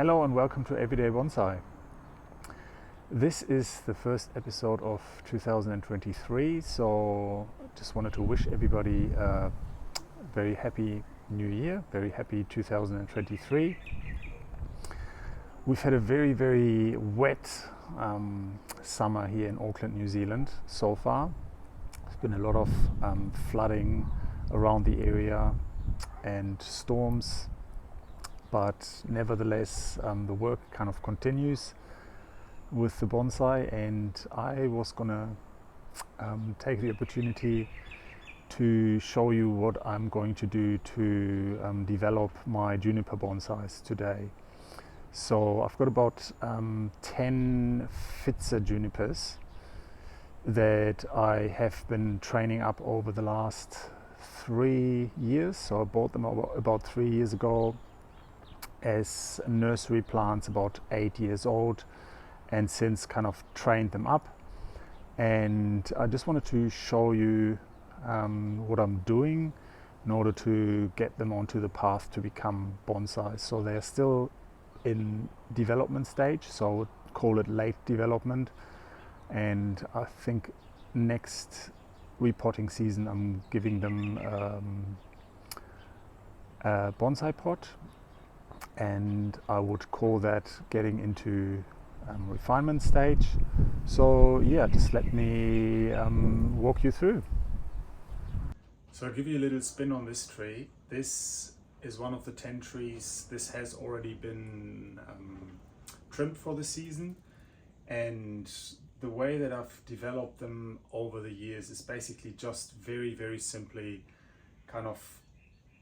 Hello and welcome to Everyday Bonsai. This is the first episode of 2023, so just wanted to wish everybody a very happy new year, very happy 2023. We've had a very wet summer here in Auckland, New Zealand so far. There's been a lot of flooding around the area and storms. But nevertheless, the work kind of continues with the bonsai, and I was gonna take the opportunity to show you what I'm going to do to develop my juniper bonsais today. So I've got about 10 Pfizer junipers that I have been training up over the last 3 years. So I bought them about 3 years ago as nursery plants, about 8 years old, and since kind of trained them up. And I just wanted to show you what I'm doing in order to get them onto the path to become bonsais. So they're still in development stage, so I would call it late development, and I think next repotting season I'm giving them a bonsai pot, and I would call that getting into refinement stage. So yeah, just let me walk you through. So I'll give you a little spin on this tree. This is one of the 10 trees. This has already been trimmed for the season, and the way that I've developed them over the years is basically just very simply kind of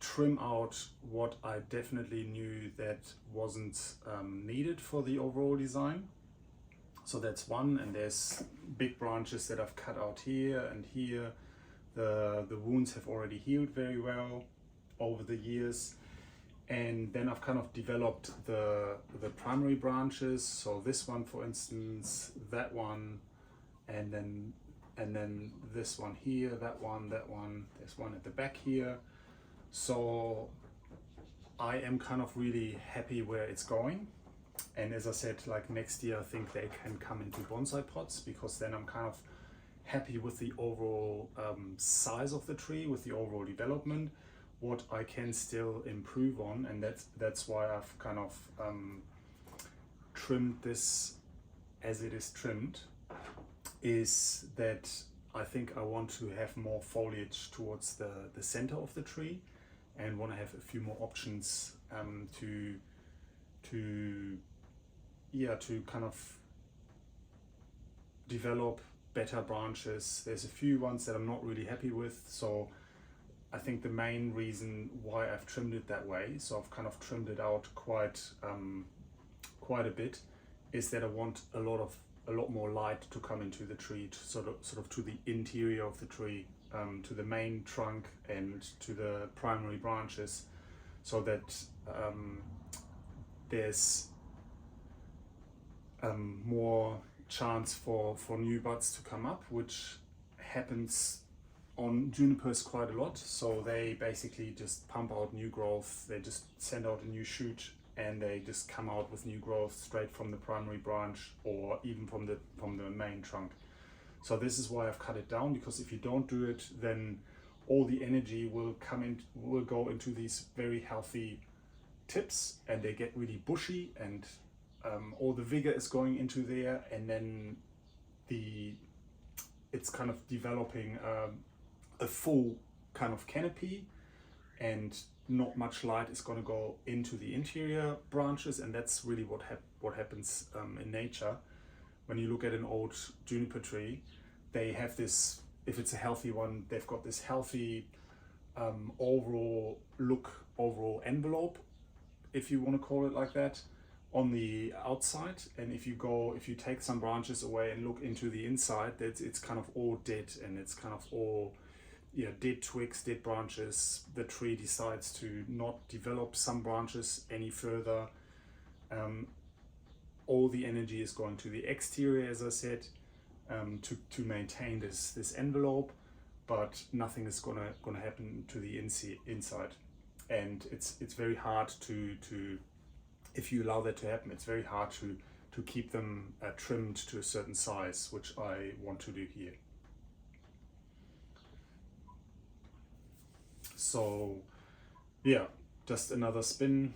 trim out what I definitely knew that wasn't needed for the overall design. So that's one, and there's big branches that I've cut out here and here. The wounds have already healed very well over the years, and then I've kind of developed the primary branches. So this one, for instance, that one, and then this one here, that one, there's one at the back here. So I am kind of really happy where it's going, and as I said, like next year I think they can come into bonsai pots, because then I'm kind of happy with the overall size of the tree, with the overall development. What I can still improve on, and that's why I've kind of trimmed this as it is trimmed, is that I think I want to have more foliage towards the center of the tree, and want to have a few more options to kind of develop better branches. There's a few ones that I'm not really happy with, so I think the main reason why I've trimmed it that way, so I've kind of trimmed it out quite a bit, is that I want a lot more light to come into the tree, to sort of to the interior of the tree, to the main trunk and to the primary branches, so that there's more chance for new buds to come up, which happens on junipers quite a lot. So they basically just pump out new growth, they just send out a new shoot, and they just come out with new growth straight from the primary branch, or even from the main trunk. So this is why I've cut it down, because if you don't do it, then all the energy will go into these very healthy tips, and they get really bushy, and all the vigor is going into there, and then it's kind of developing a full kind of canopy, and not much light is going to go into the interior branches. And that's really what happens in nature. When you look at an old juniper tree, they have this, if it's a healthy one, they've got this healthy overall envelope, if you want to call it like that, on the outside. And if you take some branches away and look into the inside, it's kind of all dead, and it's kind of all dead twigs, dead branches. The tree decides to not develop some branches any further. All the energy is going to the exterior, as I said, to maintain this envelope, but nothing is gonna happen to the inside. And it's very hard to if you allow that to happen, it's very hard to keep them trimmed to a certain size, which I want to do here. So yeah, just another spin.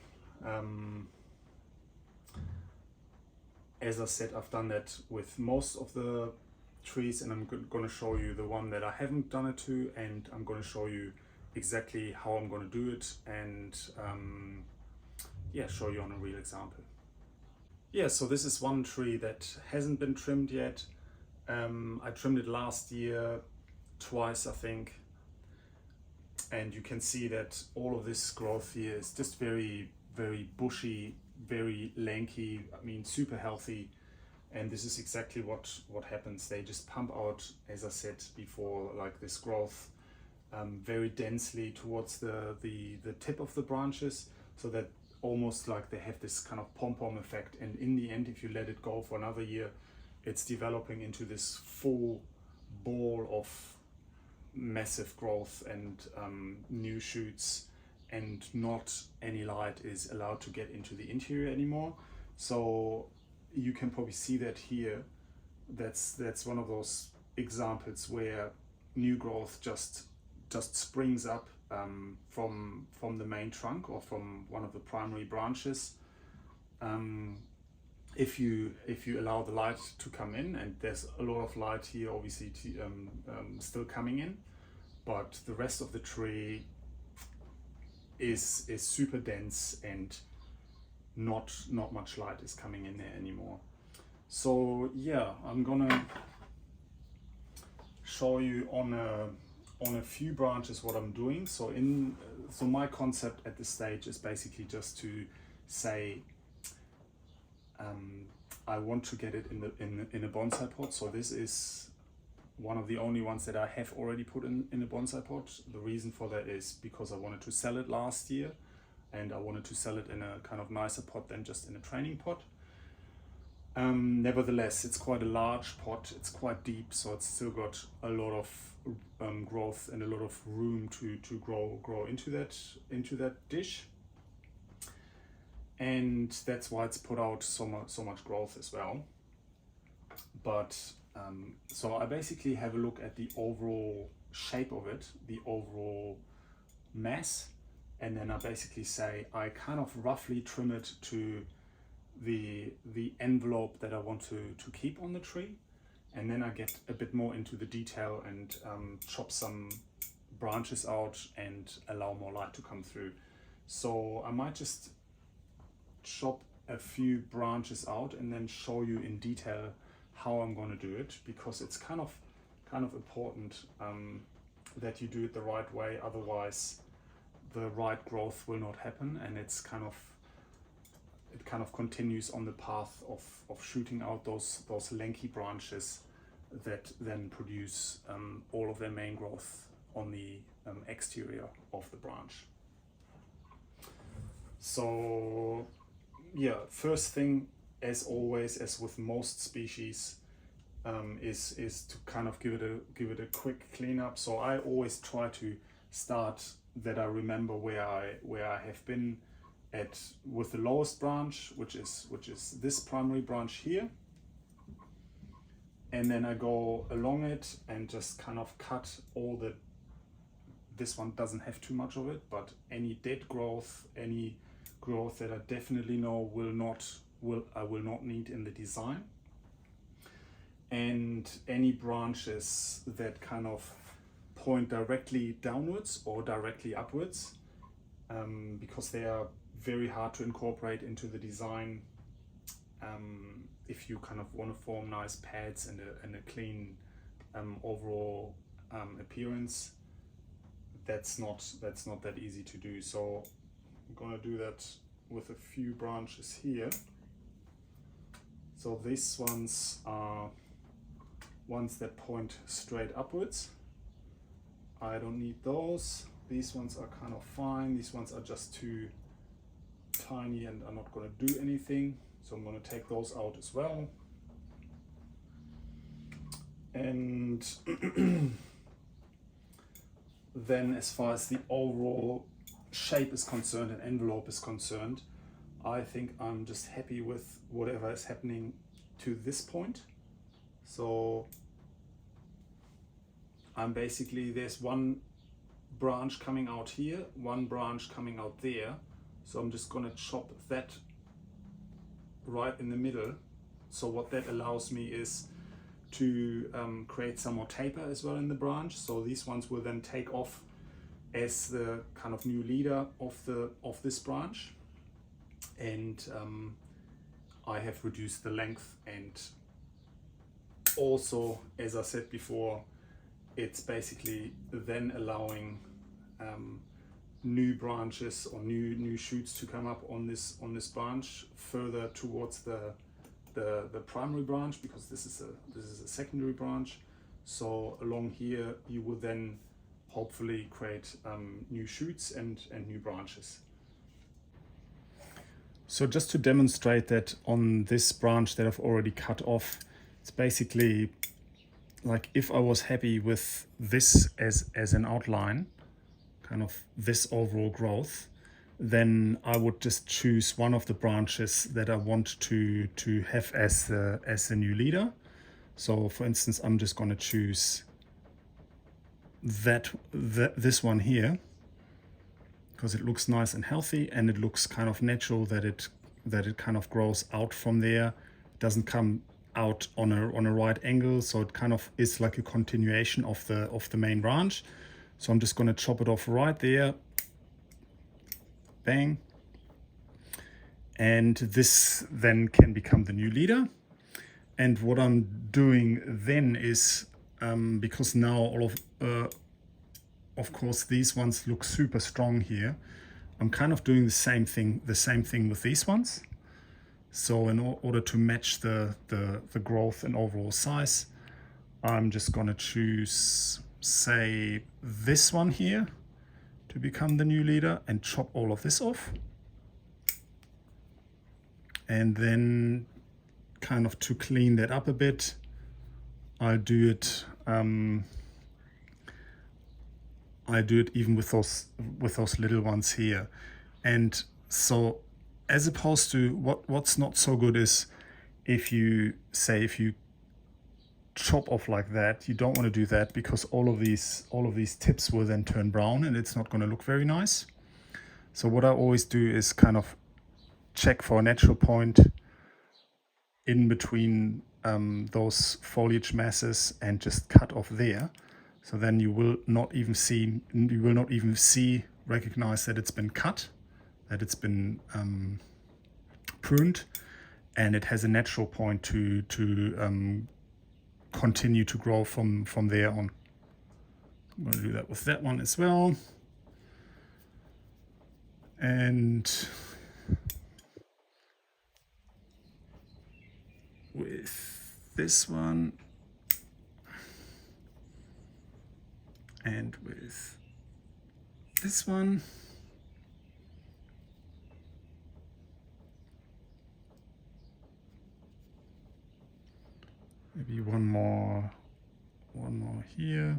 As I said, I've done that with most of the trees, and I'm going to show you the one that I haven't done it to, and I'm going to show you exactly how I'm going to do it, and yeah, show you on a real example. Yeah, so this is one tree that hasn't been trimmed yet. I trimmed it last year twice, I think, and you can see that all of this growth here is just very, very bushy, very lanky, I mean super healthy, and this is exactly what happens. They just pump out, as I said before, like this growth very densely towards the tip of the branches, so that almost like they have this kind of pom-pom effect, and in the end, if you let it go for another year, it's developing into this full ball of massive growth and new shoots, and not any light is allowed to get into the interior anymore. So you can probably see that here. That's one of those examples where new growth just springs up from the main trunk or from one of the primary branches. If you allow the light to come in, and there's a lot of light here obviously still coming in, but the rest of the tree is super dense and not much light is coming in there anymore. So yeah, I'm gonna show you on a few branches what I'm doing. So my concept at this stage is basically just to say I want to get it in a bonsai pot. So this is one of the only ones that I have already put in a bonsai pot. The reason for that is because I wanted to sell it last year, and I wanted to sell it in a kind of nicer pot than just in a training pot. Nevertheless, it's quite a large pot, it's quite deep, so it's still got a lot of growth and a lot of room to grow into that dish, and that's why it's put out so much growth as well. But so I basically have a look at the overall shape of it, the overall mass, and then I basically say I kind of roughly trim it to the envelope that I want to keep on the tree, and then I get a bit more into the detail and chop some branches out and allow more light to come through. So I might just chop a few branches out and then show you in detail how I'm going to do it, because it's kind of important that you do it the right way, otherwise the right growth will not happen, and it kind of continues on the path of shooting out those lanky branches that then produce all of their main growth on the exterior of the branch. So yeah, first thing, as always, as with most species, is to kind of give it a quick cleanup. So I always try to start that I remember where I have been at with the lowest branch, which is this primary branch here, and then I go along it and just kind of cut all the. This one doesn't have too much of it, but any dead growth, any growth that I definitely know I will not need in the design, and any branches that kind of point directly downwards or directly upwards, because they are very hard to incorporate into the design if you kind of want to form nice pads and a clean overall appearance. That's not that easy to do. So I'm gonna do that with a few branches here. So these ones are ones that point straight upwards. I don't need those. These ones are kind of fine. These ones are just too tiny and are not going to do anything. So I'm going to take those out as well. And then as far as the overall shape is concerned and envelope is concerned, I think I'm just happy with whatever is happening to this point. So I'm basically, there's one branch coming out here, one branch coming out there. So I'm just gonna chop that right in the middle. So what that allows me is to create some more taper as well in the branch. So these ones will then take off as the kind of new leader of this branch. And I have reduced the length, and also, as I said before, it's basically then allowing new branches or new shoots to come up on this branch further towards the primary branch, because this is a secondary branch. So along here you will then hopefully create new shoots and new branches. So just to demonstrate that on this branch that I've already cut off, it's basically like if I was happy with this as an outline, kind of this overall growth, then I would just choose one of the branches that I want to have as the new leader. So for instance, I'm just going to choose this one here, because it looks nice and healthy, and it looks kind of natural that it kind of grows out from there. It doesn't come out on a right angle, so it kind of is like a continuation of the main branch. So I'm just going to chop it off right there. Bang. And this then can become the new leader. And what I'm doing then is, because now all of course these ones look super strong here, I'm kind of doing the same thing with these ones. So in order to match the growth and overall size, I'm just going to choose, say, this one here to become the new leader, and chop all of this off. And then kind of to clean that up a bit, I do it even with those little ones here. And so as opposed to what's not so good is if you chop off like that, you don't want to do that, because all of these tips will then turn brown and it's not going to look very nice. So what I always do is kind of check for a natural point in between those foliage masses and just cut off there. So then you will not even recognize that it's been cut, that it's been pruned, and it has a natural point to continue to grow from there on. I'm going to do that with that one as well. And with this one, and with this one. Maybe one more here.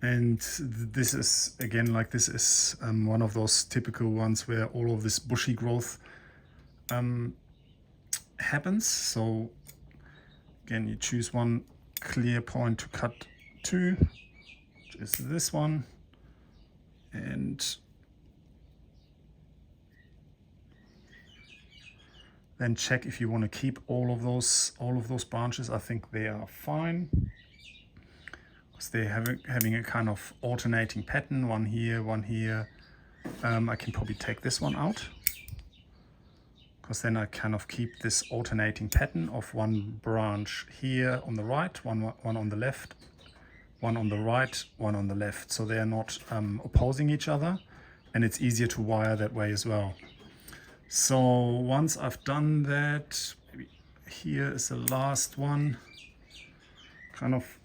And this is, again, like this is one of those typical ones where all of this bushy growth happens. So again, you choose one clear point to cut to, which is this one, and then check if you want to keep all of those branches. I think they are fine, because they're having a kind of alternating pattern, one here, one here. I can probably take this one out, because then I kind of keep this alternating pattern of one branch here on the right, one on the left, one on the right, one on the left. So they are not opposing each other, and it's easier to wire that way as well. So once I've done that, maybe here is the last one. Kind of,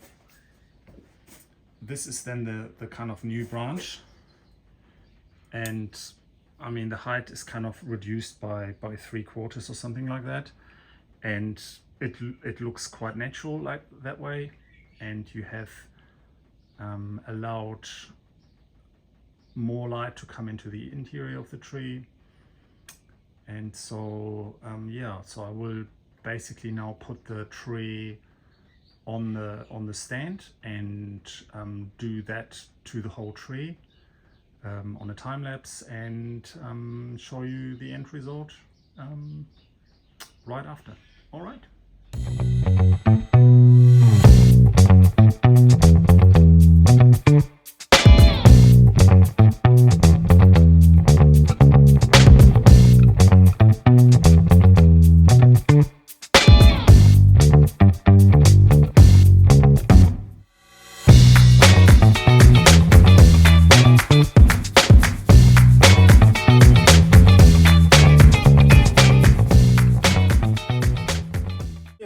this is then the kind of new branch, and I mean the height is kind of reduced by 3/4 or something like that, and it looks quite natural like that way. And you have allowed more light to come into the interior of the tree. And so so I will basically now put the tree on the stand and do that to the whole tree on a time lapse, and show you the end result right after. All right.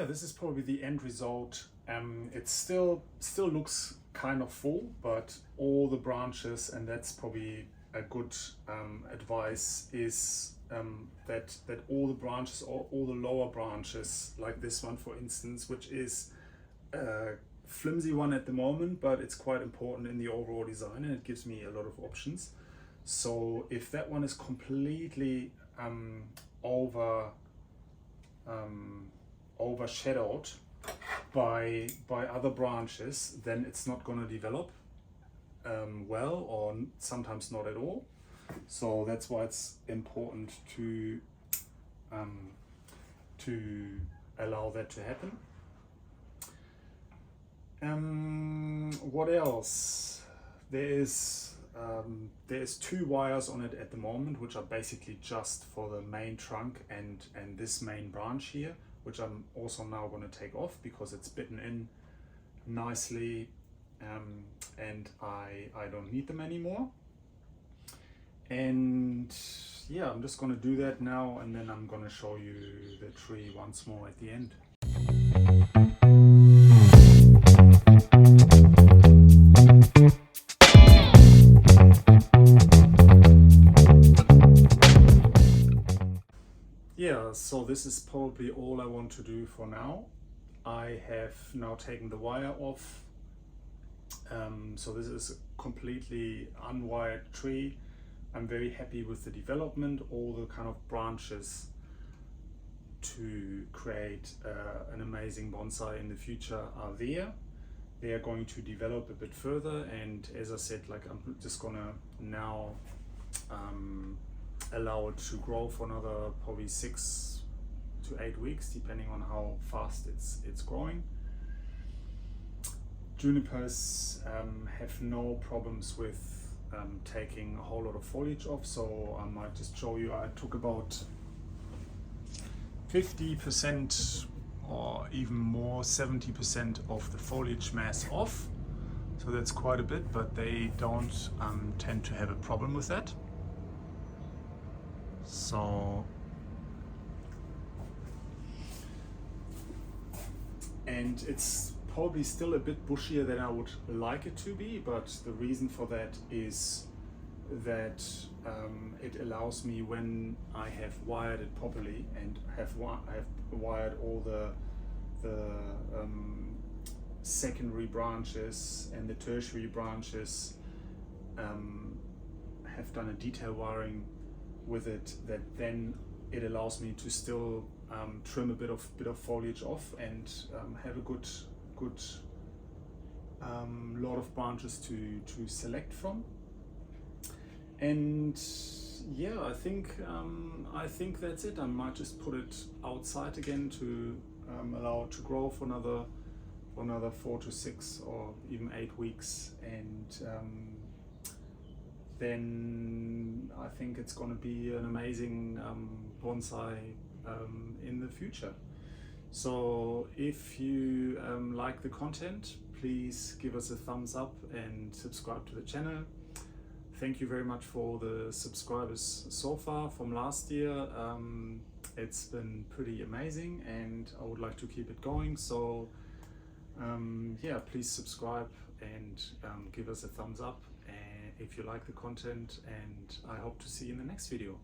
This is probably the end result. It still looks kind of full, but all the branches, and that's probably a good advice, is that all the branches, or all the lower branches, like this one for instance, which is a flimsy one at the moment, but it's quite important in the overall design and it gives me a lot of options. So if that one is completely overshadowed by other branches, then it's not going to develop well, or sometimes not at all. So that's why it's important to allow that to happen. What else? There's 2 wires on it at the moment, which are basically just for the main trunk and this main branch here, which I'm also now going to take off because it's bitten in nicely, and I don't need them anymore. And yeah, I'm just going to do that now, and then I'm going to show you the tree once more at the end. Yeah, so this is probably all I want to do for now. I have now taken the wire off. So this is a completely unwired tree. I'm very happy with the development. All the kind of branches to create an amazing bonsai in the future are there. They are going to develop a bit further, and as I said, like, I'm just gonna now allow it to grow for another probably 6 to 8 weeks, depending on how fast it's growing. Junipers have no problems with taking a whole lot of foliage off, so I might just show you. I took about 50% or even more, 70% of the foliage mass off, so that's quite a bit, but they don't tend to have a problem with that. So, and it's probably still a bit bushier than I would like it to be, but the reason for that is that it allows me, when I have wired it properly and have wired all the secondary branches and the tertiary branches, have done a detail wiring with it, that then it allows me to still trim a bit of foliage off and have a good lot of branches to select from. And yeah, I think that's it. I might just put it outside again to allow it to grow for another 4 to 6 or even 8 weeks, and then I think it's going to be an amazing bonsai in the future. So if you like the content, please give us a thumbs up and subscribe to the channel. Thank you very much for the subscribers so far from last year. It's been pretty amazing, and I would like to keep it going. So yeah, please subscribe and give us a thumbs up if you like the content, and I hope to see you in the next video.